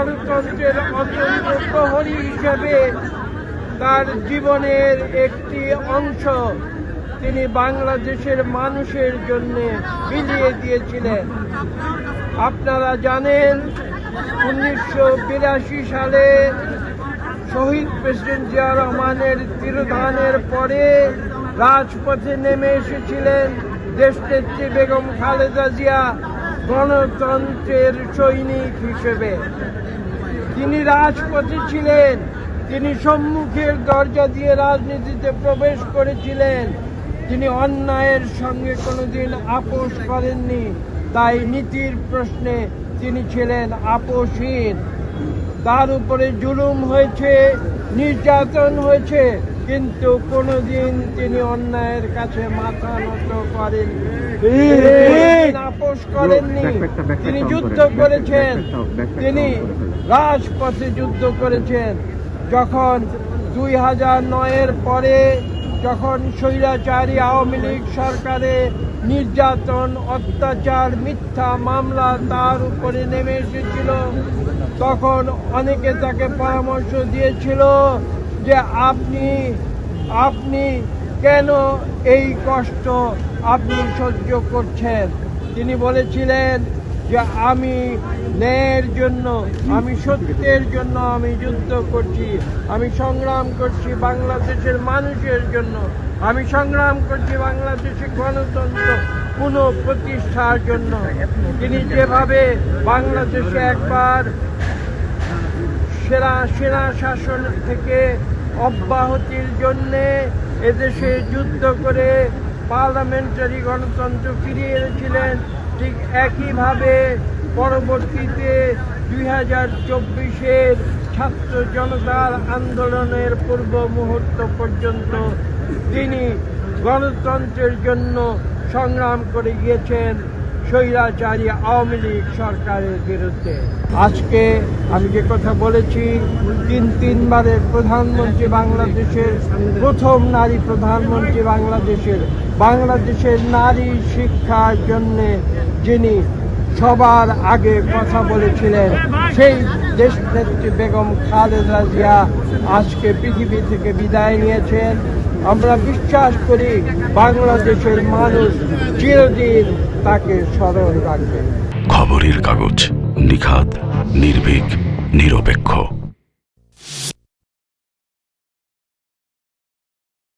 গণতন্ত্রের অত্যন্ত প্রহরী হিসেবে তার জীবনের একটি অংশ তিনি বাংলাদেশের মানুষের জন্য বিলিয়ে দিয়েছিলেন। আপনারা জানেন 1982 সালে শহীদ প্রেসিডেন্ট জিয়া রহমানের তিরোধানের পরে রাজপথে নেমে এসেছিলেন দেশনেত্রী বেগম খালেদা জিয়া গণতন্ত্রের সৈনিক হিসেবে। তিনি রাজপথে ছিলেন, তিনি সম্মুখের দরজা দিয়ে রাজনীতিতে প্রবেশ করেছিলেন। তিনি অন্যায়ের সঙ্গে কোনোদিন আপোষ করেননি, তাই নীতির প্রশ্নে তিনি ছিলেন আপোষহীন। তার উপরে জুলুম হয়েছে, নির্যাতন হয়েছে, কিন্তু কোনোদিন তিনি অন্যায়ের কাছে মাথা নত করেননি, আপোষ করেননি। তিনি যুদ্ধ করেছেন, তিনি রাজপথে যুদ্ধ করেছেন। যখন 2009-এর পরে যখন স্বৈরাচারী আওয়ামী লীগ সরকারে নির্যাতন, অত্যাচার, মিথ্যা মামলা তার উপরে নেমে এসেছিল, তখন অনেকে তাকে পরামর্শ দিয়েছিল যে আপনি কেন এই কষ্ট আপনি সহ্য করছেন। তিনি বলেছিলেন যে আমি ন্যায়ের জন্য, আমি সত্যের জন্য আমি যুদ্ধ করছি, আমি সংগ্রাম করছি বাংলাদেশের মানুষের জন্য, আমি সংগ্রাম করছি বাংলাদেশের গণতন্ত্র পুনঃপ্রতিষ্ঠার জন্য। তিনি যেভাবে বাংলাদেশে একবার সেনা শাসন থেকে অব্যাহতির জন্যে এদেশে যুদ্ধ করে পার্লামেন্টারি গণতন্ত্র ফিরিয়ে এনেছিলেন, ঠিক একইভাবে পরবর্তীতে 2024-এর ছাত্র জনতার আন্দোলনের পূর্ব মুহূর্ত পর্যন্ত তিনি গণতন্ত্রের জন্য সংগ্রাম করে গিয়েছেন স্বৈরাচারী আওয়ামী লীগ সরকারের বিরুদ্ধে। আজকে আমি যে কথা বলেছি, তিনবারের প্রধানমন্ত্রী বাংলাদেশের, প্রথম নারী প্রধানমন্ত্রী বাংলাদেশের নারী শিক্ষার জন্যে যিনি সবার আগে কথা বলেছিলেন, সেই দেশনেত্রী বেগম খালেদা জিয়া আজকে পৃথিবী থেকে বিদায় নিয়েছেন। আমরা বিশ্বাস করি বাংলাদেশের মানুষ চিরদিন তাকে স্মরণ রাখবে। খবরের কাগজ, নিখাত, নির্ভীক, নিরপেক্ষ।